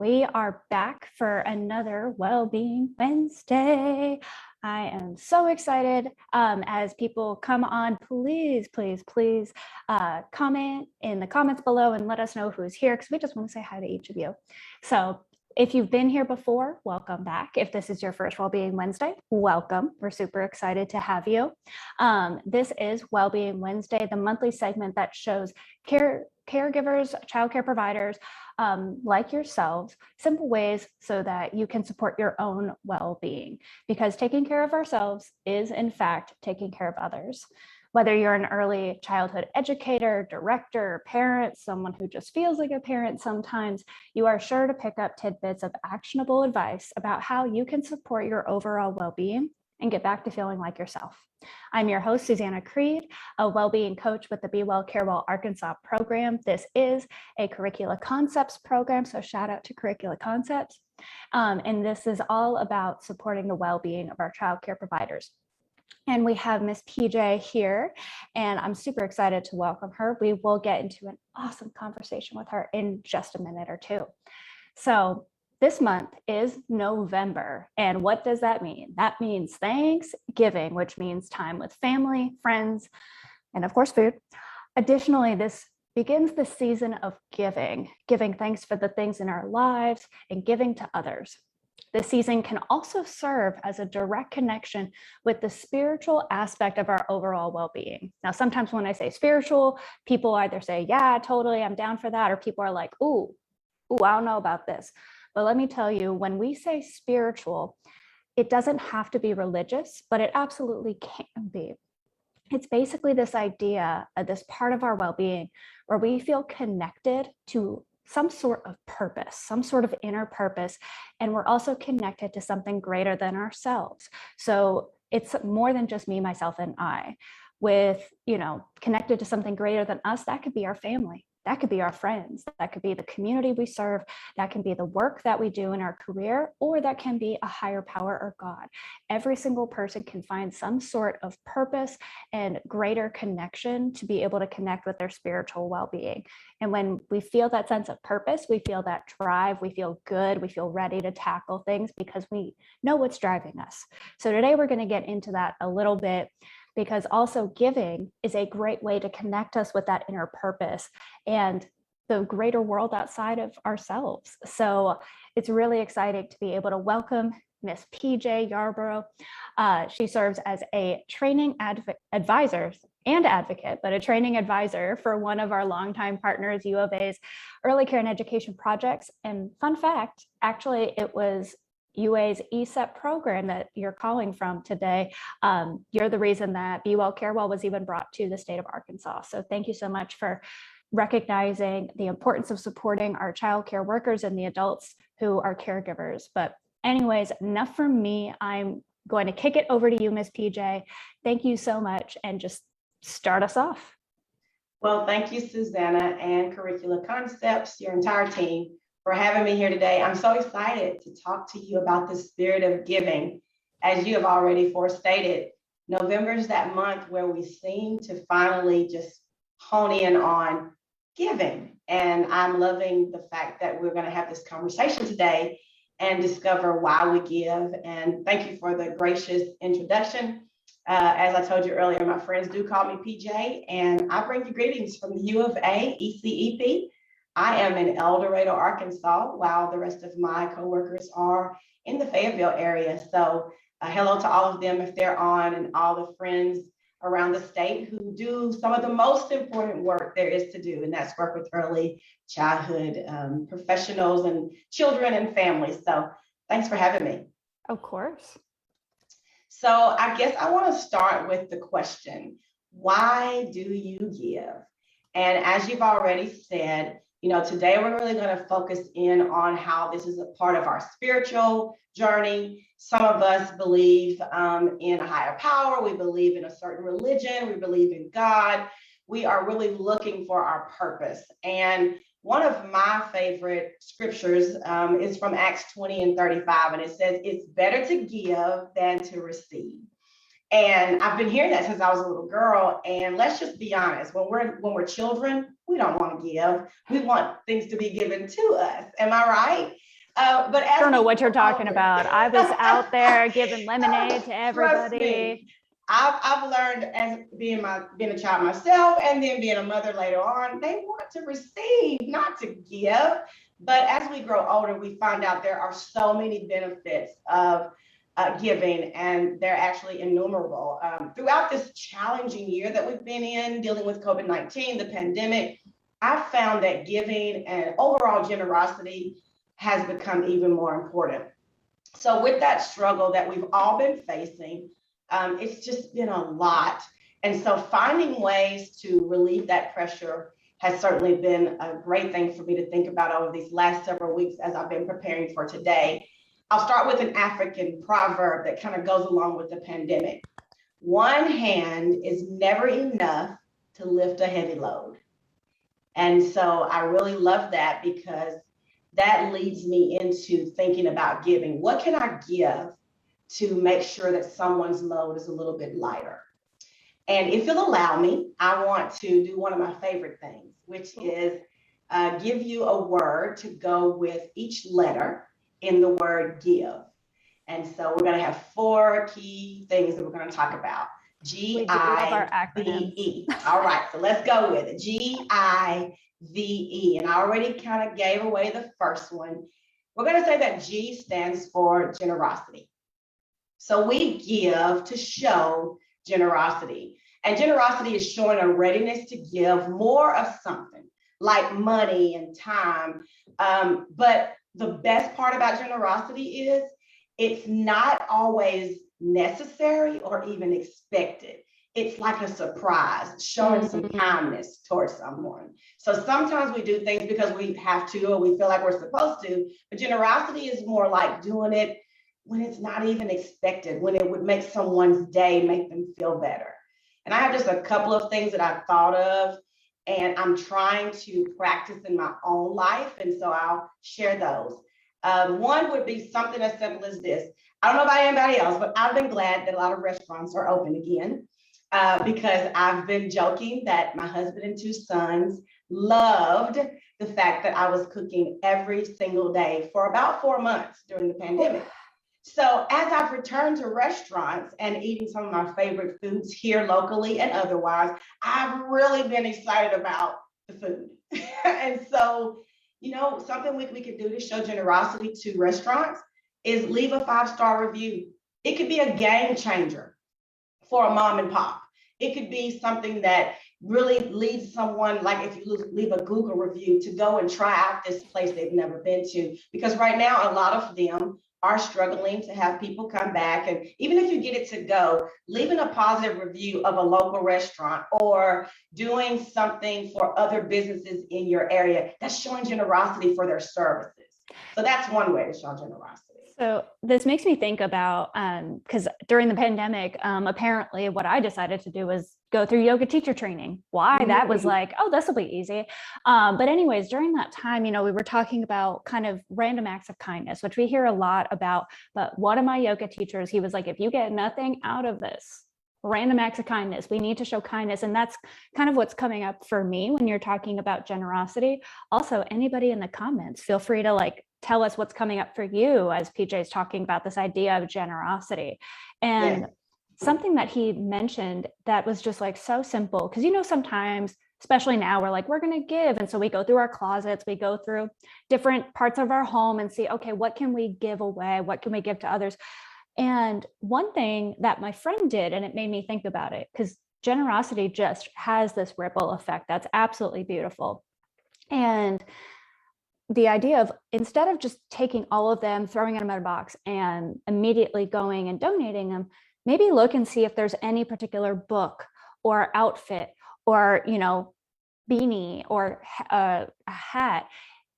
We are back for another Wellbeing Wednesday. I am so excited. As people come on, please comment in the comments below and let us know who's here, because we just want to say hi to each of you. So if you've been here before, welcome back. If this is your first Wellbeing Wednesday, welcome. We're super excited to have you. This is Wellbeing Wednesday, the monthly segment that shows caregivers, childcare providers like yourselves, simple ways so that you can support your own well-being, because taking care of ourselves is in fact taking care of others. Whether you're an early childhood educator, director, parent, someone who just feels like a parent sometimes, you are sure to pick up tidbits of actionable advice about how you can support your overall well-being and get back to feeling like yourself. I'm your host, Susanna Creed, a well-being coach with the Be Well, Care Well Arkansas program. This is a Curricula Concepts program, so shout out to Curricula Concepts. And this is all about supporting the well-being of our childcare providers. And we have Miss PJ here, and I'm super excited to welcome her. We will get into an awesome conversation with her in just a minute or two. So this month is November, and what does that mean? That means Thanksgiving, which means time with family, friends, and of course food. Additionally, this begins the season of giving thanks for the things in our lives and giving to others. This season can also serve as a direct connection with the spiritual aspect of our overall well-being. Now, sometimes when I say spiritual, people either say, yeah, totally, I'm down for that, or people are like, ooh, I don't know about this. But let me tell you, when we say spiritual, it doesn't have to be religious, but it absolutely can be. It's basically this idea of this part of our well-being where we feel connected to some sort of purpose, some sort of inner purpose, and we're also connected to something greater than ourselves. So it's more than just me, myself, and I. With, connected to something greater than us, that could be our family. That could be our friends, that could be the community we serve, that can be the work that we do in our career, or that can be a higher power or God. Every single person can find some sort of purpose and greater connection to be able to connect with their spiritual well-being. And when we feel that sense of purpose, we feel that drive, we feel good, we feel ready to tackle things because we know what's driving us. So today we're going to get into that a little bit, because also giving is a great way to connect us with that inner purpose and the greater world outside of ourselves. So it's really exciting to be able to welcome Miss PJ Yarbrough. She serves as a training advisor and advocate, but a training advisor for one of our longtime partners, U of A's early care and education projects. And fun fact, actually, it was UA's ESEP program that you're calling from today. You're the reason that Be Well, Care Well was even brought to the state of Arkansas. So thank you so much for recognizing the importance of supporting our child care workers and the adults who are caregivers. But anyways, enough from me. I'm going to kick it over to you, Ms. PJ. Thank you so much, and just start us off. Well, thank you, Susanna, and Curricula Concepts, your entire team, for having me here today. I'm so excited to talk to you about the spirit of giving. As you have already forestated, November is that month where we seem to finally just hone in on giving. And I'm loving the fact that we're going to have this conversation today and discover why we give. And thank you for the gracious introduction. As I told you earlier, my friends do call me PJ, and I bring you greetings from the U of A, ECEP. I am in El Dorado, Arkansas, while the rest of my coworkers are in the Fayetteville area. So hello to all of them if they're on, and all the friends around the state who do some of the most important work there is to do, and that's work with early childhood professionals and children and families. So thanks for having me. Of course. So I guess I want to start with the question, why do you give? And as you've already said, today we're really going to focus in on how this is a part of our spiritual journey. Some of us believe in a higher power. We believe in a certain religion. We believe in God. We are really looking for our purpose. And one of my favorite scriptures is from Acts 20:35, and it says, it's better to give than to receive. And I've been hearing that since I was a little girl. And let's just be honest, when we're children, we don't want to give. We want things to be given to us. Am I right? But I as don't know we what you're grow talking older, about. I was out there giving lemonade to trust me, everybody. I've learned as being a child myself and then being a mother later on, they want to receive, not to give. But as we grow older, we find out there are so many benefits of giving, and they're actually innumerable. Throughout this challenging year that we've been in, dealing with COVID-19, the pandemic, I've found that giving and overall generosity has become even more important. So with that struggle that we've all been facing, it's just been a lot. And so finding ways to relieve that pressure has certainly been a great thing for me to think about over these last several weeks as I've been preparing for today. I'll start with an African proverb that kind of goes along with the pandemic. One hand is never enough to lift a heavy load. And so I really love that because that leads me into thinking about giving. What can I give to make sure that someone's load is a little bit lighter? And if you'll allow me, I want to do one of my favorite things, which is give you a word to go with each letter in the word give. And so we're going to have 4 key things that we're going to talk about. We do love our acronyms. G-I-V-E. All right, so let's go with it. G-I-V-E. And I already kind of gave away the first one. We're going to say that G stands for generosity. So we give to show generosity. And generosity is showing a readiness to give more of something like money and time. But the best part about generosity is it's not always necessary or even expected. It's like a surprise, showing some kindness towards someone. So sometimes we do things because we have to or we feel like we're supposed to, but generosity is more like doing it when it's not even expected, when it would make someone's day, make them feel better. And I have just a couple of things that I've thought of and I'm trying to practice in my own life. And so I'll share those. One would be something as simple as this. I don't know about anybody else, but I've been glad that a lot of restaurants are open again because I've been joking that my husband and 2 sons loved the fact that I was cooking every single day for about 4 months during the pandemic. So as I've returned to restaurants and eating some of my favorite foods here locally and otherwise, I've really been excited about the food. And so, you know, something we could do to show generosity to restaurants is leave a 5-star review. It could be a game changer for a mom and pop. It could be something that really leads someone, like if you leave a Google review, to go and try out this place they've never been to. Because right now, a lot of them are struggling to have people come back. And even if you get it to go, leaving a positive review of a local restaurant or doing something for other businesses in your area, that's showing generosity for their services. So that's one way to show generosity. So this makes me think about, because during the pandemic, apparently what I decided to do was go through yoga teacher training. Why? That was like, oh, this will be easy. But anyways, during that time, you know, we were talking about kind of random acts of kindness, which we hear a lot about. But one of my yoga teachers, he was like, if you get nothing out of this, random acts of kindness, we need to show kindness. And that's kind of what's coming up for me when you're talking about generosity. Also, anybody in the comments, feel free to like tell us what's coming up for you as PJ is talking about this idea of generosity. And something that he mentioned that was just like so simple, because, you know, sometimes, especially now, we're like, we're going to give. And so we go through our closets, we go through different parts of our home and see, okay, what can we give away? What can we give to others? And one thing that my friend did, and it made me think about it, because generosity just has this ripple effect that's absolutely beautiful. And the idea of, instead of just taking all of them, throwing in a metal box and immediately going and donating them, maybe look and see if there's any particular book or outfit or, you know, beanie or a hat.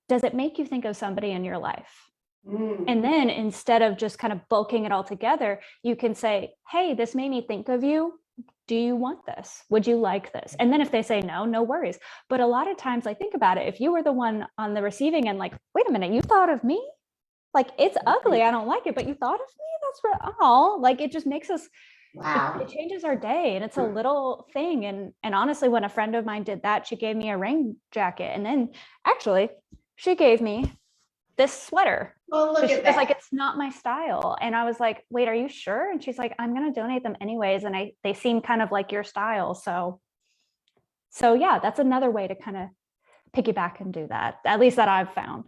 Does it make you think of somebody in your life? And then instead of just kind of bulking it all together, you can say, hey, this made me think of you. Do you want this? Would you like this? And then if they say no, no worries. But a lot of times, like, think about it. If you were the one on the receiving end, like, wait a minute, you thought of me? Like, it's ugly, I don't like it, but you thought of me? That's for all. Like, it just makes us, wow. It changes our day, and it's a little thing. And honestly, when a friend of mine did that, she gave me a rain jacket. And then actually, she gave me this sweater. Well, look So she at was like, that. it's not my style. And I was like, wait, are you sure? And she's like, I'm going to donate them anyways. And they seem kind of like your style. So yeah, that's another way to kind of piggyback and do that, at least that I've found.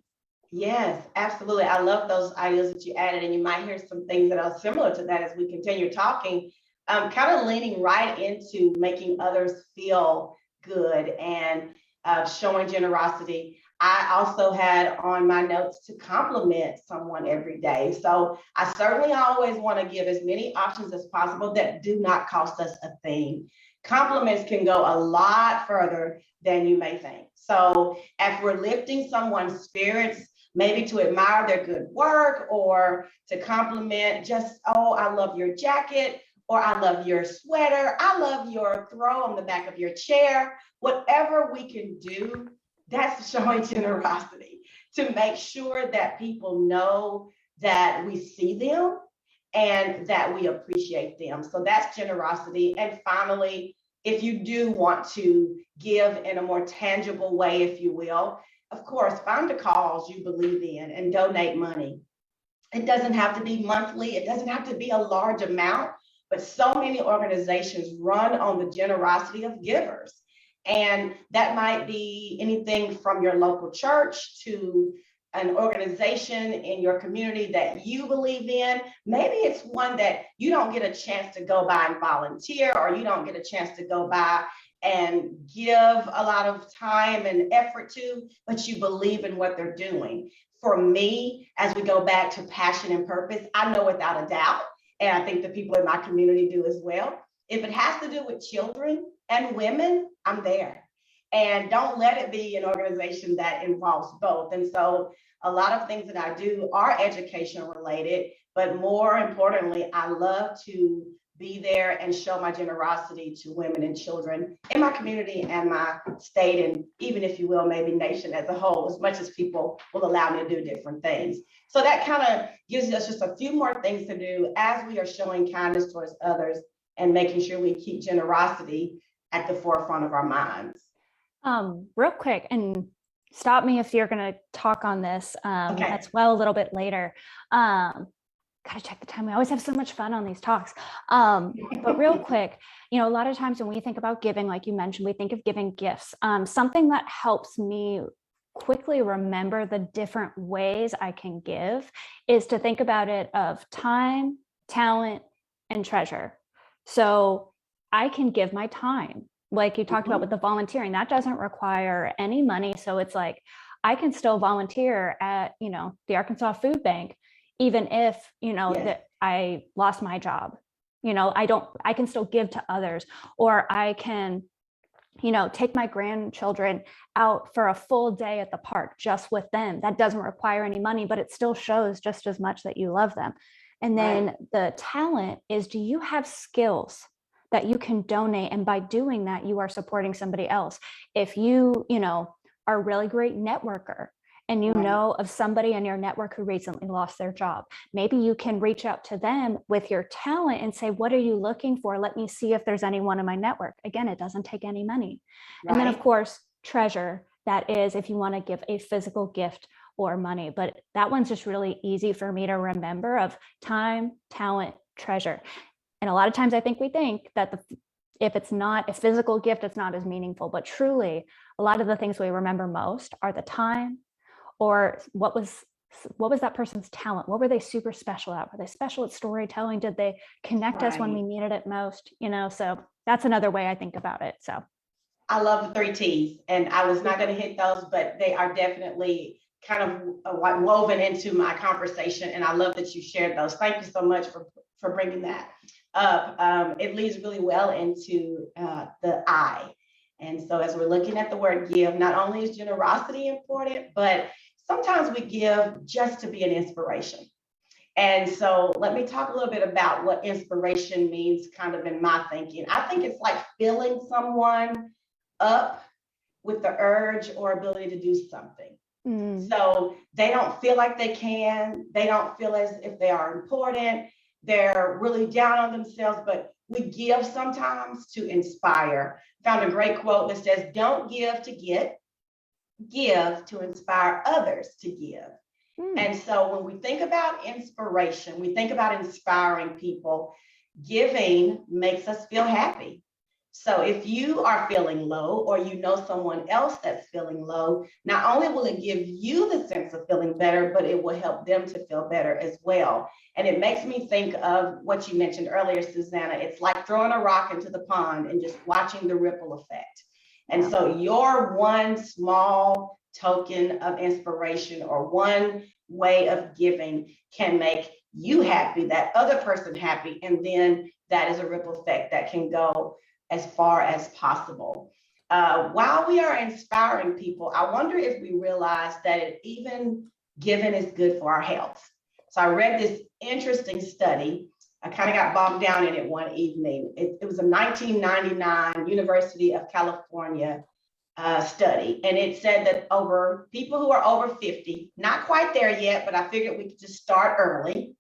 Yes, absolutely. I love those ideas that you added, and you might hear some things that are similar to that as we continue talking. Kind of leaning right into making others feel good and showing generosity. I also had on my notes to compliment someone every day. So I certainly always want to give as many options as possible that do not cost us a thing. Compliments can go a lot further than you may think. So if we're lifting someone's spirits, maybe to admire their good work or to compliment just, oh, I love your jacket, or I love your sweater, I love your throw on the back of your chair. Whatever we can do, that's showing generosity to make sure that people know that we see them and that we appreciate them. So that's generosity. And finally, if you do want to give in a more tangible way, if you will, of course, find a cause you believe in and donate money. It doesn't have to be monthly, it doesn't have to be a large amount, but so many organizations run on the generosity of givers. And that might be anything from your local church to an organization in your community that you believe in. Maybe it's one that you don't get a chance to go by and volunteer, or you don't get a chance to go by and give a lot of time and effort to, but you believe in what they're doing. For me, as we go back to passion and purpose, I know without a doubt, and I think the people in my community do as well, if it has to do with children and women, I'm there. And don't let it be an organization that involves both. And so a lot of things that I do are education related, but more importantly, I love to be there and show my generosity to women and children in my community and my state, and even, if you will, maybe nation as a whole, as much as people will allow me to do different things. So that kind of gives us just a few more things to do as we are showing kindness towards others and making sure we keep generosity at the forefront of our minds. Real quick, and stop me if you're going to talk on this Okay. as well a little bit later. Gotta check the time. We always have so much fun on these talks. But real quick, a lot of times when we think about giving, like you mentioned, we think of giving gifts. Something that helps me quickly remember the different ways I can give is to think about it of time, talent, and treasure. So I can give my time, like you talked about with the volunteering, that doesn't require any money. So it's like, I can still volunteer at, the Arkansas Food Bank, even if, Yes. that I lost my job. I can still give to others, or I can, take my grandchildren out for a full day at the park just with them. That doesn't require any money, but it still shows just as much that you love them. And then the talent is, do you have skills that you can donate? And by doing that, you are supporting somebody else. If you, are a really great networker, and you know of somebody in your network who recently lost their job, maybe you can reach out to them with your talent and say, what are you looking for? Let me see if there's anyone in my network. Again, it doesn't take any money. And then of course, treasure, that is if you want to give a physical gift or money, but that one's just really easy for me to remember, of time, talent, treasure. And a lot of times I think we think that if it's not a physical gift, it's not as meaningful, but truly a lot of the things we remember most are the time, or what was that person's talent? What were they super special at? Were they special at storytelling? Did they connect us when we needed it most? So that's another way I think about it. So I love the 3 T's, and I was not going to hit those, but they are definitely kind of woven into my conversation, and I love that you shared those. Thank you so much for bringing that up. It leads really well into the I. And so as we're looking at the word give, not only is generosity important, but sometimes we give just to be an inspiration. And so let me talk a little bit about what inspiration means kind of in my thinking. I think it's like filling someone up with the urge or ability to do something. So they don't feel like they don't feel as if they are important. They're really down on themselves, but we give sometimes to inspire. Found a great quote that says, don't give to get, give to inspire others to give. And so when we think about inspiration, we think about inspiring people, giving makes us feel happy. So if you are feeling low or you know someone else that's feeling low, not only will it give you the sense of feeling better, but it will help them to feel better as well. And it makes me think of what you mentioned earlier, Susanna. It's like throwing a rock into the pond and just watching the ripple effect. And so your one small token of inspiration or one way of giving can make you happy, that other person happy, and then that is a ripple effect that can go as far as possible. While we are inspiring people, I wonder if we realize that even giving is good for our health. So I read this interesting study. I kind of got bogged down in it one evening. It was a 1999 University of California study, and it said that over people who are over 50, not quite there yet, but I figured we could just start early.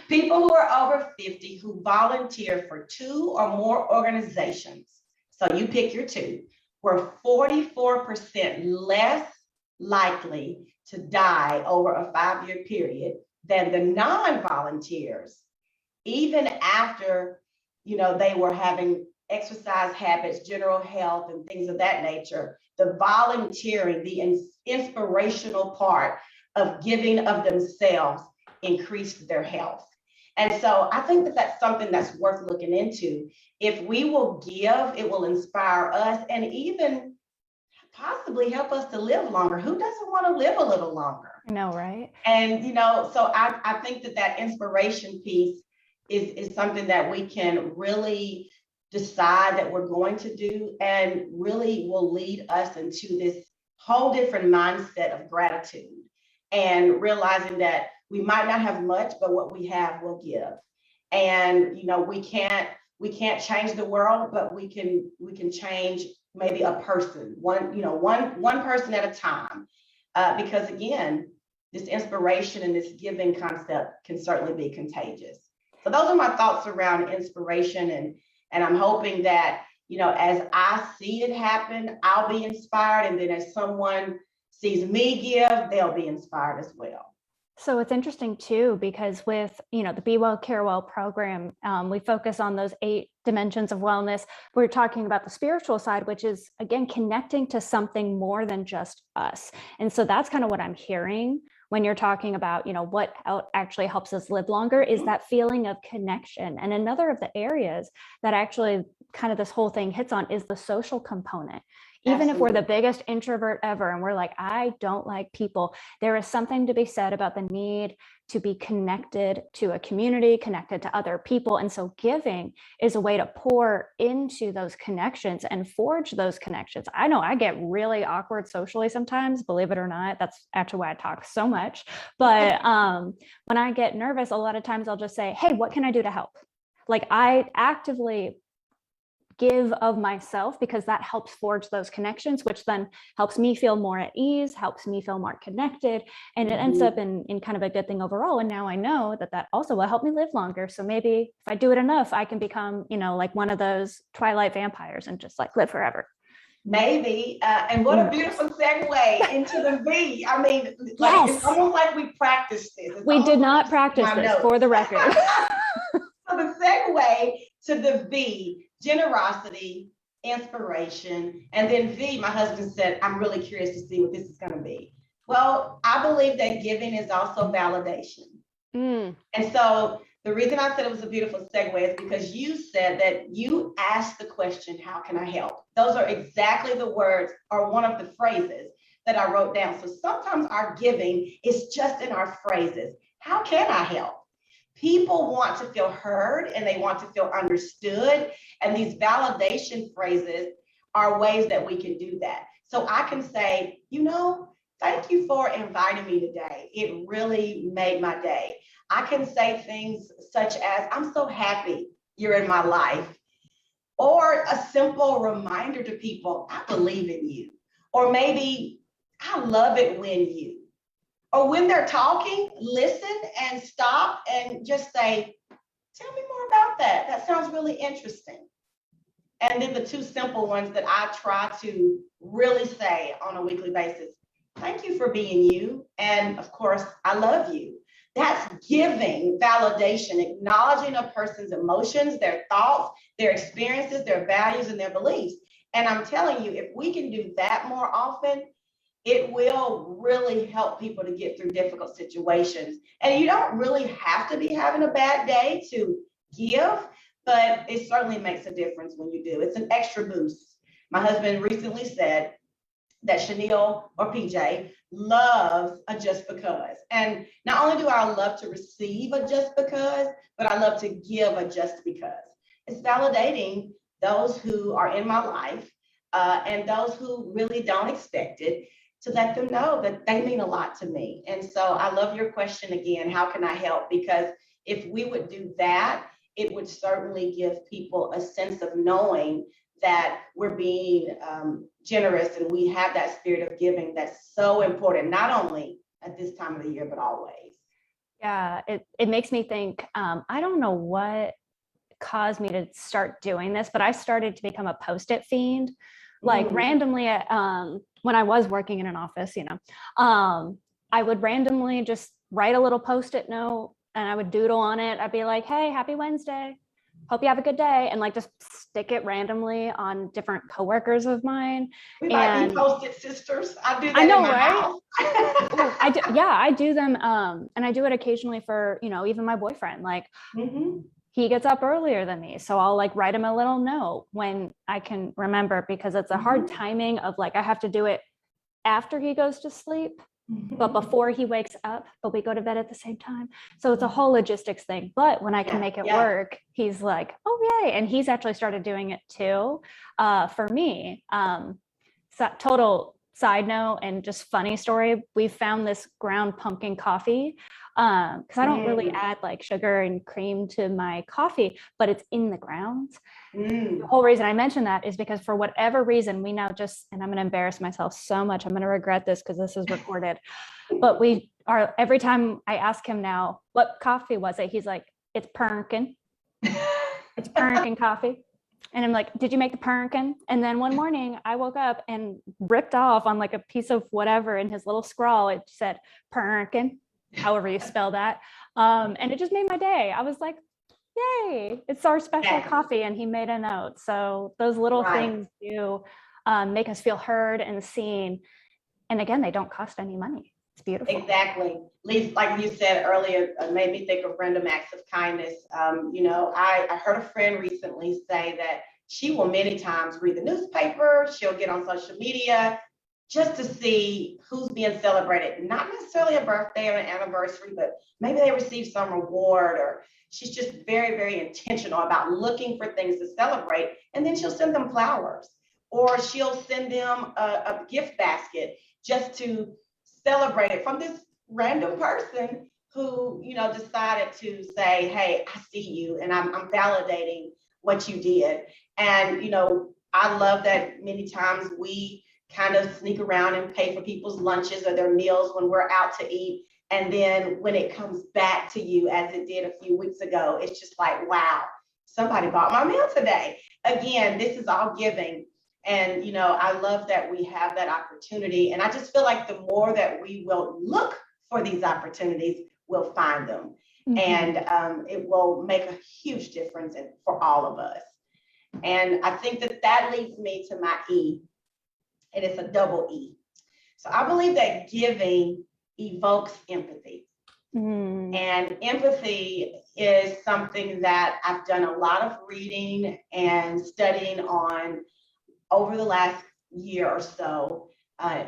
People who are over 50 who volunteer for 2 or more organizations, so you pick your 2, were 44% less likely to die over a 5-year period than the non-volunteers, even after, they were having exercise habits, general health, and things of that nature. The volunteering, the inspirational part of giving of themselves increased their health. And so I think that that's something that's worth looking into. If we will give, it will inspire us and even possibly help us to live longer. Who doesn't want to live a little longer? I know, right? And, so I think that inspiration piece is something that we can really decide that we're going to do, and really will lead us into this whole different mindset of gratitude and realizing that we might not have much, but what we have we'll give. And we can't change the world, but we can change maybe a person, one person at a time, because again, this inspiration and this giving concept can certainly be contagious. So those are my thoughts around inspiration, and I'm hoping that, as I see it happen, I'll be inspired. And then as someone sees me give, they'll be inspired as well. So it's interesting too, because with, the Be Well, Care Well program, we focus on those 8 dimensions of wellness. We're talking about the spiritual side, which is, again, connecting to something more than just us. And so that's kind of what I'm hearing when you're talking about, what actually helps us live longer, is that feeling of connection. And another of the areas that actually kind of this whole thing hits on is the social component. Even Absolutely. If we're the biggest introvert ever and we're like, I don't like people, there is something to be said about the need to be connected to a community, connected to other people. And so giving is a way to pour into those connections and forge those connections. I know I get really awkward socially sometimes, believe it or not. That's actually why I talk so much. But when I get nervous, a lot of times I'll just say, hey, what can I do to help? Like, I actively give of myself, because that helps forge those connections, which then helps me feel more at ease, helps me feel more connected, and it ends up in kind of a good thing overall. And now I know that also will help me live longer. So maybe if I do it enough, I can become, like one of those Twilight vampires and just like live forever. Maybe. And what a beautiful segue into the V. I mean, It's almost like we practiced this. We did not practice this, for the record. So the segue to the V: generosity, inspiration, and then V, my husband said, I'm really curious to see what this is going to be. Well, I believe that giving is also validation. And so the reason I said it was a beautiful segue is because you said that you asked the question, how can I help? Those are exactly the words, or one of the phrases that I wrote down. So sometimes our giving is just in our phrases. How can I help? People want to feel heard and they want to feel understood. And these validation phrases are ways that we can do that. So I can say, thank you for inviting me today. It really made my day. I can say things such as, I'm so happy you're in my life. Or a simple reminder to people, I believe in you. Or maybe, I love it when you. Or when they're talking, listen and stop and just say, tell me more about that. That sounds really interesting. And then the 2 simple ones that I try to really say on a weekly basis: Thank you for being you. And of course, I love you. That's giving validation, acknowledging a person's emotions, their thoughts, their experiences, their values, and their beliefs. And I'm telling you, if we can do that more often, it will really help people to get through difficult situations. And you don't really have to be having a bad day to give, but it certainly makes a difference when you do. It's an extra boost. My husband recently said that Shaneil or PJ loves a just because. And not only do I love to receive a just because, but I love to give a just because. It's validating those who are in my life and those who really don't expect it, to let them know that they mean a lot to me. And so I love your question again, how can I help? Because if we would do that, it would certainly give people a sense of knowing that we're being generous and we have that spirit of giving that's so important, not only at this time of the year, but always. Yeah, it makes me think, I don't know what caused me to start doing this, but I started to become a post-it fiend. Like randomly, when I was working in an office, I would randomly just write a little post-it note and I would doodle on it. I'd be like, hey, happy Wednesday. Hope you have a good day. And like just stick it randomly on different coworkers of mine. We might be post-it sisters. I do that I know, in my right? house. I do them. And I do it occasionally for, even my boyfriend. Like he gets up earlier than me. So I'll like write him a little note when I can remember, because it's a hard timing of like, I have to do it after he goes to sleep, but before he wakes up, but we go to bed at the same time. So it's a whole logistics thing. But when I can make it work, he's like, oh, yay. And he's actually started doing it too for me. So total side note and just funny story. We found this ground pumpkin coffee because I don't really add like sugar and cream to my coffee, but it's in the ground. The whole reason I mention that is because for whatever reason, we now just, and I'm going to embarrass myself so much, I'm going to regret this because this is recorded, but we are, every time I ask him now, what coffee was it? He's like, it's pumpkin. It's pumpkin coffee. And I'm like, did you make the pumpkin? And then one morning I woke up and ripped off on like a piece of whatever in his little scrawl, it said pumpkin, however you spell that. And it just made my day. I was like, yay, it's our special coffee. And he made a note. So those little things do make us feel heard and seen. And again, they don't cost any money. It's beautiful. Exactly. Like you said earlier, made me think of random acts of kindness. I heard a friend recently say that she will many times read the newspaper, she'll get on social media just to see who's being celebrated, not necessarily a birthday or an anniversary, but maybe they received some reward, or she's just very, very intentional about looking for things to celebrate. And then she'll send them flowers, or she'll send them a gift basket just to celebrate it from this random person who, decided to say, hey, I see you and I'm validating what you did. And, I love that many times we kind of sneak around and pay for people's lunches or their meals when we're out to eat. And then when it comes back to you, as it did a few weeks ago, it's just like, wow, somebody bought my meal today. Again, this is all giving. And, I love that we have that opportunity. And I just feel like the more that we will look for these opportunities, we'll find them. And it will make a huge difference for all of us. And I think that leads me to my E, and it's a double E. So I believe that giving evokes empathy. And empathy is something that I've done a lot of reading and studying on over the last year or so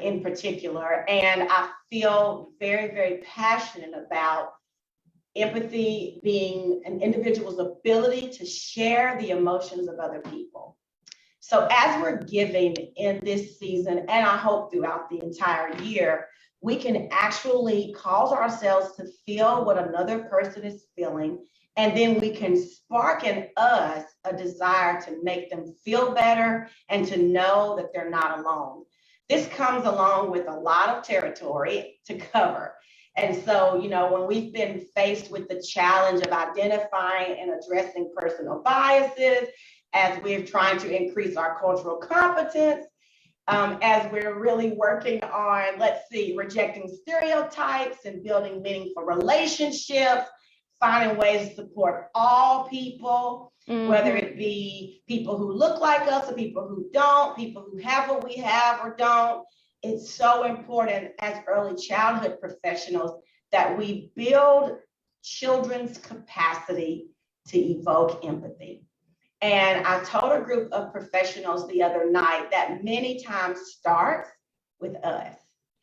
in particular. And I feel very, very passionate about empathy being an individual's ability to share the emotions of other people. So as we're giving in this season, and I hope throughout the entire year, we can actually cause ourselves to feel what another person is feeling. And then we can spark in us a desire to make them feel better and to know that they're not alone. This comes along with a lot of territory to cover. And so, when we've been faced with the challenge of identifying and addressing personal biases, as we're trying to increase our cultural competence, as we're really working on, let's see, rejecting stereotypes and building meaningful relationships, finding ways to support all people, whether it be people who look like us or people who don't, people who have what we have or don't. It's so important as early childhood professionals that we build children's capacity to evoke empathy. And I told a group of professionals the other night that many times starts with us.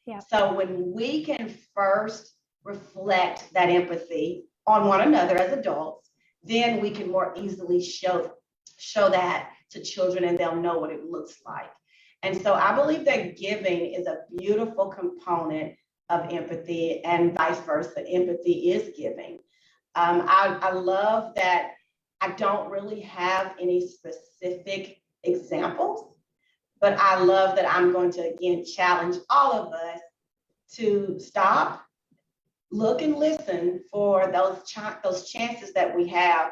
Yeah. So when we can first reflect that empathy on one another as adults, then we can more easily show that to children and they'll know what it looks like. And so I believe that giving is a beautiful component of empathy, and vice versa. Empathy is giving. I love that I don't really have any specific examples, but I love that I'm going to again challenge all of us to stop, look and listen for those chances that we have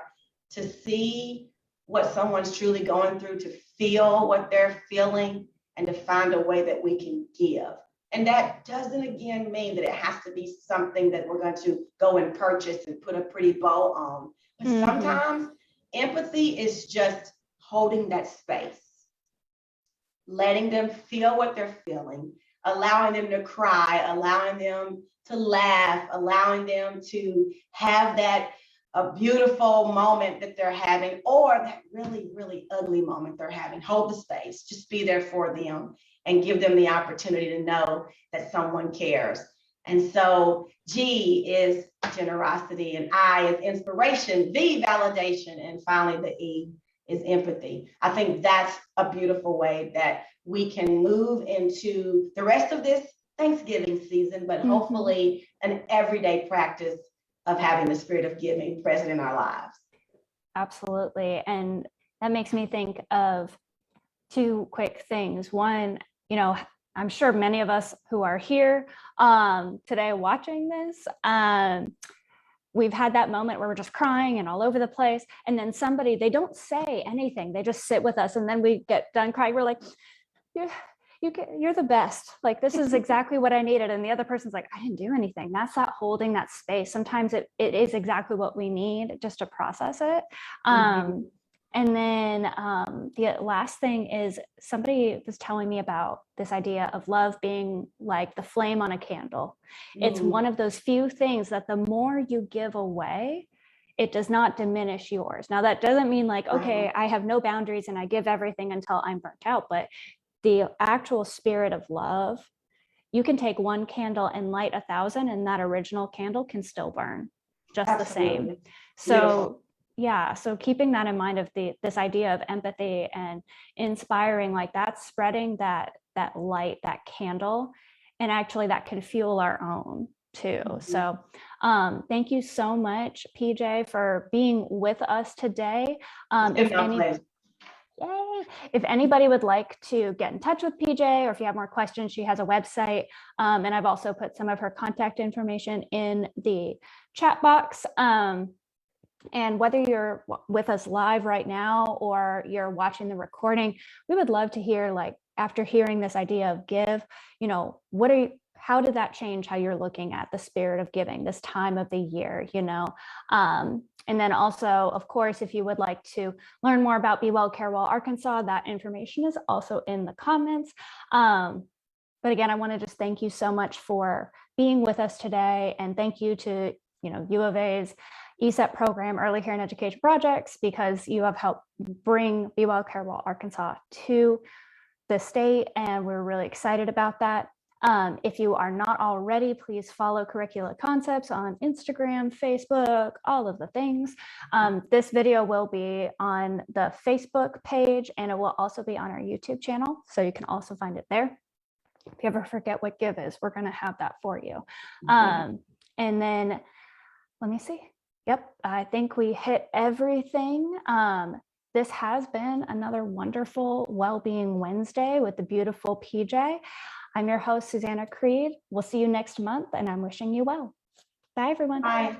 to see what someone's truly going through, to feel what they're feeling, and to find a way that we can give. And that doesn't again mean that it has to be something that we're going to go and purchase and put a pretty bow on. But sometimes empathy is just holding that space, letting them feel what they're feeling, allowing them to cry, allowing them to laugh, allowing them to have that a beautiful moment that they're having, or that really, really ugly moment they're having. Hold the space, just be there for them and give them the opportunity to know that someone cares. And so G is generosity, and I is inspiration, V validation, and finally the E is empathy. I think that's a beautiful way that we can move into the rest of this Thanksgiving season, but hopefully an everyday practice of having the spirit of giving present in our lives. Absolutely. And that makes me think of two quick things. One, I'm sure many of us who are here today watching this, we've had that moment where we're just crying and all over the place. And then somebody, they don't say anything. They just sit with us. And then we get done crying. We're like, you're the best. Like, this is exactly what I needed. And the other person's like, I didn't do anything. That's that holding that space. Sometimes it is exactly what we need just to process it. And then the last thing is, somebody was telling me about this idea of love being like the flame on a candle. It's one of those few things that the more you give away, it does not diminish yours. Now, that doesn't mean like, okay, I have no boundaries and I give everything until I'm burnt out, but the actual spirit of love, you can take one candle and light 1,000 and that original candle can still burn just the same. So yeah, so keeping that in mind of this idea of empathy and inspiring, like that, spreading that light, that candle, and actually that can fuel our own too. So thank you so much, PJ, for being with us today. If anybody would like to get in touch with PJ, or if you have more questions, she has a website, and I've also put some of her contact information in the chat box. And whether you're with us live right now or you're watching the recording, we would love to hear, like, after hearing this idea of give, how did that change how you're looking at the spirit of giving this time of the year, and then also, of course, if you would like to learn more about Be Well, Care Well, Arkansas, that information is also in the comments. But again, I want to just thank you so much for being with us today. And thank you to, U of A's ESEP program, Early Care and Education Projects, because you have helped bring Be Well, Care Well, Arkansas to the state. And we're really excited about that. If you are not already, please follow Curricula Concepts on Instagram, Facebook, all of the things. This video will be on the Facebook page, and it will also be on our YouTube channel, so you can also find it there. If you ever forget what give is, we're going to have that for you. And then let me see. Yep, I think we hit everything. This has been another wonderful Wellbeing Wednesday with the beautiful PJ. I'm your host, Susanna Creed. We'll see you next month, and I'm wishing you well. Bye, everyone. Bye.